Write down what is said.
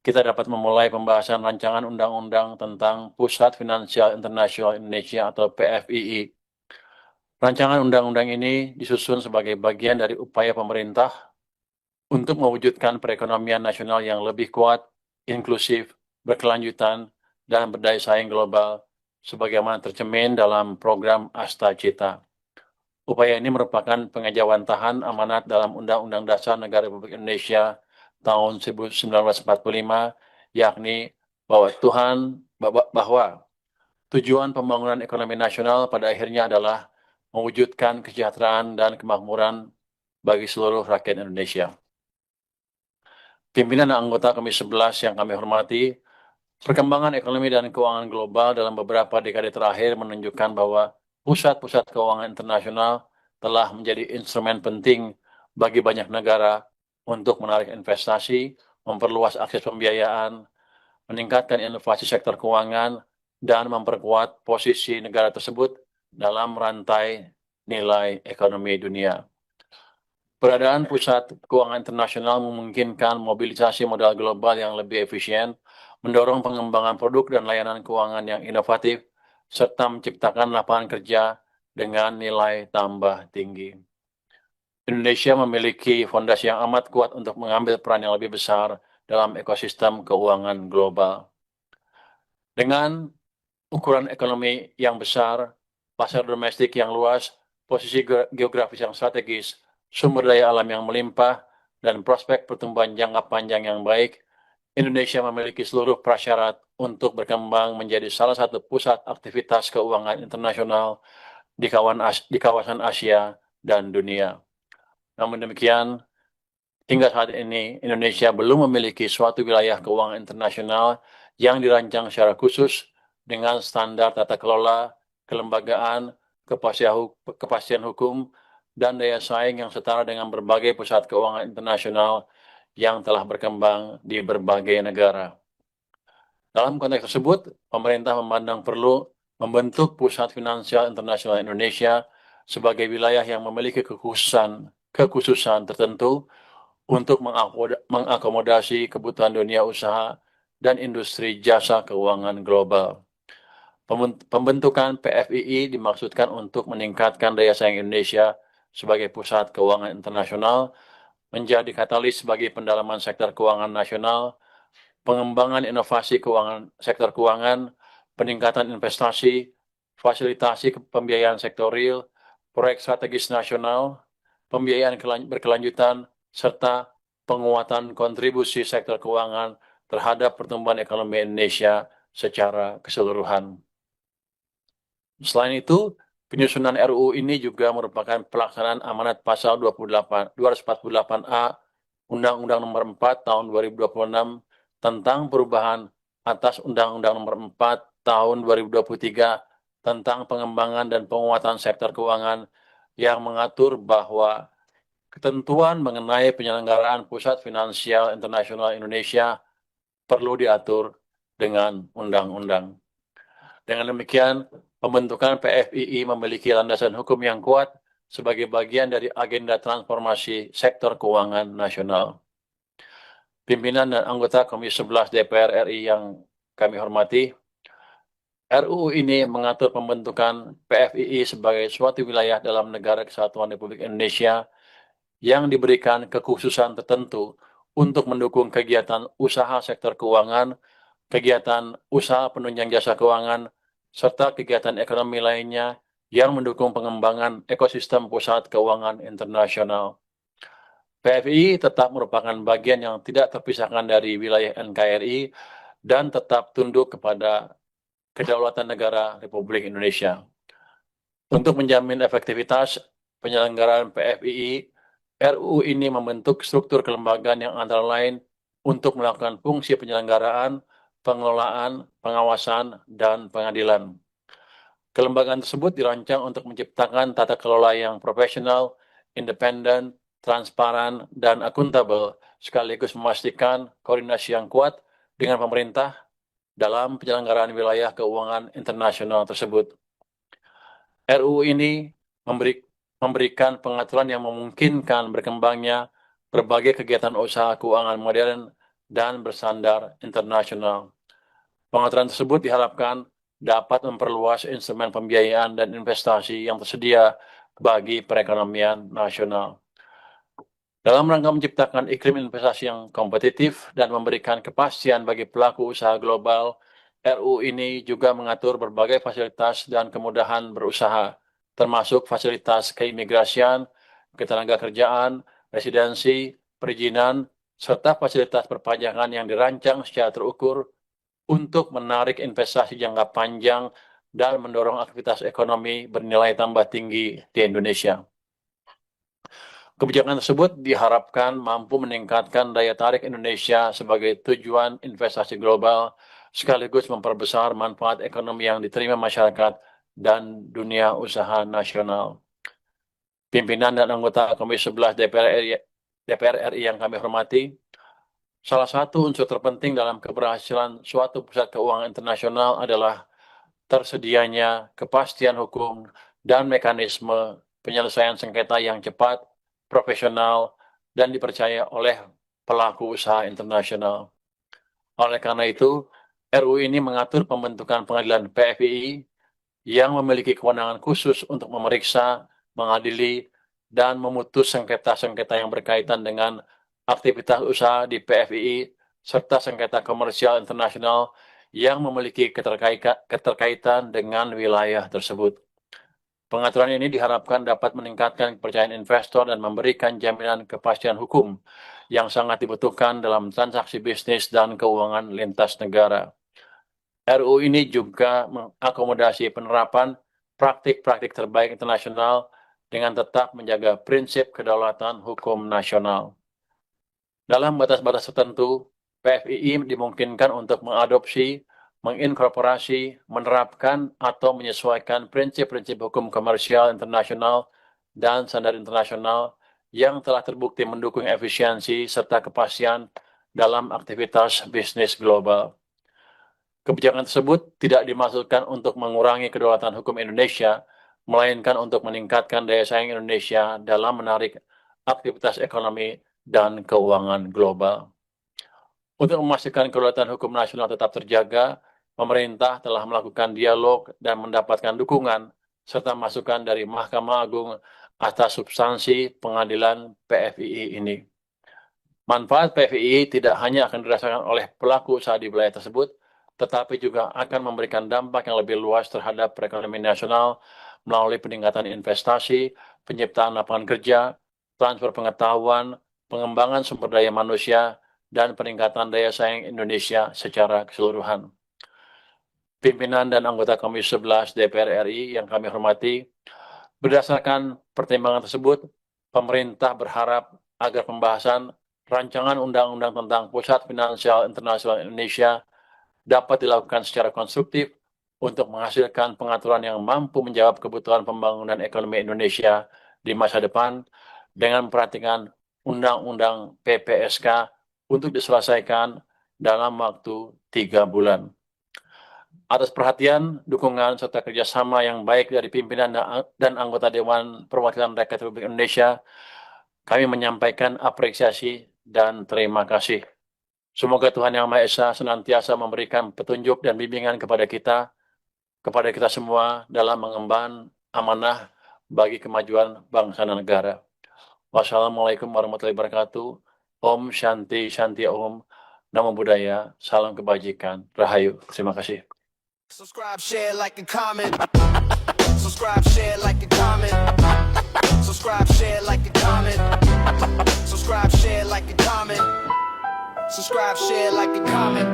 kita dapat memulai pembahasan rancangan undang-undang tentang Pusat Finansial Internasional Indonesia atau PFII. Rancangan undang-undang ini disusun sebagai bagian dari upaya pemerintah untuk mewujudkan perekonomian nasional yang lebih kuat, inklusif, berkelanjutan, dan berdaya saing global, sebagaimana tercermin dalam program Asta Cita. Upaya ini merupakan pengejawantahan amanat dalam Undang-Undang Dasar Negara Republik Indonesia tahun 1945, yakni bahwa tujuan pembangunan ekonomi nasional pada akhirnya adalah mewujudkan kesejahteraan dan kemakmuran bagi seluruh rakyat Indonesia. Pimpinan dan anggota Komisi 11 yang kami hormati, perkembangan ekonomi dan keuangan global dalam beberapa dekade terakhir menunjukkan bahwa pusat-pusat keuangan internasional telah menjadi instrumen penting bagi banyak negara untuk menarik investasi, memperluas akses pembiayaan, meningkatkan inovasi sektor keuangan, dan memperkuat posisi negara tersebut dalam rantai nilai ekonomi dunia. Peradaan pusat keuangan internasional memungkinkan mobilisasi modal global yang lebih efisien, mendorong pengembangan produk dan layanan keuangan yang inovatif, serta menciptakan lapangan kerja dengan nilai tambah tinggi. Indonesia memiliki fondasi yang amat kuat untuk mengambil peran yang lebih besar dalam ekosistem keuangan global. Dengan ukuran ekonomi yang besar, pasar domestik yang luas, posisi geografis yang strategis, sumber daya alam yang melimpah, dan prospek pertumbuhan jangka panjang yang baik, Indonesia memiliki seluruh prasyarat untuk berkembang menjadi salah satu pusat aktivitas keuangan internasional di kawasan Asia dan dunia. Namun demikian, hingga saat ini Indonesia belum memiliki suatu wilayah keuangan internasional yang dirancang secara khusus dengan standar tata kelola, kelembagaan, kepastian hukum, dan daya saing yang setara dengan berbagai pusat keuangan internasional yang telah berkembang di berbagai negara. Dalam konteks tersebut, pemerintah memandang perlu membentuk Pusat Finansial Internasional Indonesia sebagai wilayah yang memiliki kekhususan tertentu untuk mengakomodasi kebutuhan dunia usaha dan industri jasa keuangan global. Pembentukan PFII dimaksudkan untuk meningkatkan daya saing Indonesia sebagai pusat keuangan internasional, menjadi katalis bagi pendalaman sektor keuangan nasional, pengembangan inovasi sektor keuangan, peningkatan investasi, fasilitasi pembiayaan sektor real, proyek strategis nasional, pembiayaan berkelanjutan, serta penguatan kontribusi sektor keuangan terhadap pertumbuhan ekonomi Indonesia secara keseluruhan. Selain itu, penyusunan RUU ini juga merupakan pelaksanaan amanat pasal 248A Undang-Undang Nomor 4 Tahun 2026 tentang perubahan atas Undang-Undang Nomor 4 Tahun 2023 tentang pengembangan dan penguatan sektor keuangan yang mengatur bahwa ketentuan mengenai penyelenggaraan Pusat Finansial Internasional Indonesia perlu diatur dengan undang-undang. Dengan demikian, pembentukan PFII memiliki landasan hukum yang kuat sebagai bagian dari agenda transformasi sektor keuangan nasional. Pimpinan dan anggota Komisi 11 DPR RI yang kami hormati, RUU ini mengatur pembentukan PFII sebagai suatu wilayah dalam Negara Kesatuan Republik Indonesia yang diberikan kekhususan tertentu untuk mendukung kegiatan usaha sektor keuangan, kegiatan usaha penunjang jasa keuangan, serta kegiatan ekonomi lainnya yang mendukung pengembangan ekosistem pusat keuangan internasional. PFI tetap merupakan bagian yang tidak terpisahkan dari wilayah NKRI dan tetap tunduk kepada kedaulatan negara Republik Indonesia. Untuk menjamin efektivitas penyelenggaraan PFII, RUU ini membentuk struktur kelembagaan yang antara lain untuk melakukan fungsi penyelenggaraan, pengelolaan, pengawasan, dan pengadilan. Kelembagaan tersebut dirancang untuk menciptakan tata kelola yang profesional, independen, transparan, dan akuntabel, sekaligus memastikan koordinasi yang kuat dengan pemerintah dalam penyelenggaraan wilayah keuangan internasional tersebut. RUU ini memberikan pengaturan yang memungkinkan berkembangnya berbagai kegiatan usaha keuangan modern dan bersandar internasional. Pengaturan tersebut diharapkan dapat memperluas instrumen pembiayaan dan investasi yang tersedia bagi perekonomian nasional. Dalam rangka menciptakan iklim investasi yang kompetitif dan memberikan kepastian bagi pelaku usaha global, RUU ini juga mengatur berbagai fasilitas dan kemudahan berusaha, termasuk fasilitas keimigrasian, ketenagakerjaan, residensi, perizinan, serta fasilitas perpajakan yang dirancang secara terukur untuk menarik investasi jangka panjang dan mendorong aktivitas ekonomi bernilai tambah tinggi di Indonesia. Kebijakan tersebut diharapkan mampu meningkatkan daya tarik Indonesia sebagai tujuan investasi global, sekaligus memperbesar manfaat ekonomi yang diterima masyarakat dan dunia usaha nasional. Pimpinan dan anggota Komisi 11 DPR RI yang kami hormati, salah satu unsur terpenting dalam keberhasilan suatu pusat keuangan internasional adalah tersedianya kepastian hukum dan mekanisme penyelesaian sengketa yang cepat, profesional, dan dipercaya oleh pelaku usaha internasional. Oleh karena itu, RUU ini mengatur pembentukan pengadilan PFII yang memiliki kewenangan khusus untuk memeriksa, mengadili, dan memutus sengketa-sengketa yang berkaitan dengan aktivitas usaha di PFII serta sengketa komersial internasional yang memiliki keterkaitan dengan wilayah tersebut. Pengaturan ini diharapkan dapat meningkatkan kepercayaan investor dan memberikan jaminan kepastian hukum yang sangat dibutuhkan dalam transaksi bisnis dan keuangan lintas negara. RUU ini juga mengakomodasi penerapan praktik-praktik terbaik internasional dengan tetap menjaga prinsip kedaulatan hukum nasional. Dalam batas-batas tertentu, PFII dimungkinkan untuk mengadopsi, menginkorporasi, menerapkan, atau menyesuaikan prinsip-prinsip hukum komersial internasional dan standar internasional yang telah terbukti mendukung efisiensi serta kepastian dalam aktivitas bisnis global. Kebijakan tersebut tidak dimaksudkan untuk mengurangi kedaulatan hukum Indonesia, melainkan untuk meningkatkan daya saing Indonesia dalam menarik aktivitas ekonomi dan keuangan global. Untuk memastikan kedaulatan hukum nasional tetap terjaga, pemerintah telah melakukan dialog dan mendapatkan dukungan serta masukan dari Mahkamah Agung atas substansi pengadilan PFII ini. Manfaat PFII tidak hanya akan dirasakan oleh pelaku usaha di wilayah tersebut, tetapi juga akan memberikan dampak yang lebih luas terhadap perekonomian nasional melalui peningkatan investasi, penciptaan lapangan kerja, transfer pengetahuan, pengembangan sumber daya manusia, dan peningkatan daya saing Indonesia secara keseluruhan. Pimpinan dan anggota Komisi 11 DPR RI yang kami hormati, berdasarkan pertimbangan tersebut, pemerintah berharap agar pembahasan rancangan undang-undang tentang Pusat Finansial Internasional Indonesia dapat dilakukan secara konstruktif untuk menghasilkan pengaturan yang mampu menjawab kebutuhan pembangunan ekonomi Indonesia di masa depan dengan memperhatikan Undang-Undang PPSK untuk diselesaikan dalam waktu 3 bulan. Atas perhatian, dukungan, serta kerjasama yang baik dari pimpinan dan anggota Dewan Perwakilan Rakyat Republik Indonesia, kami menyampaikan apresiasi dan terima kasih. Semoga Tuhan Yang Maha Esa senantiasa memberikan petunjuk dan bimbingan kepada kita semua dalam mengemban amanah bagi kemajuan bangsa dan negara. Wassalamualaikum warahmatullahi wabarakatuh. Om Shanti Shanti Om. Namo Buddhaya. Salam kebajikan. Rahayu. Terima kasih. Subscribe, share, like, and comment. Subscribe, share, like, and comment. Subscribe, share, like, and comment. Subscribe, share, like, and comment. Subscribe, share, like, and comment.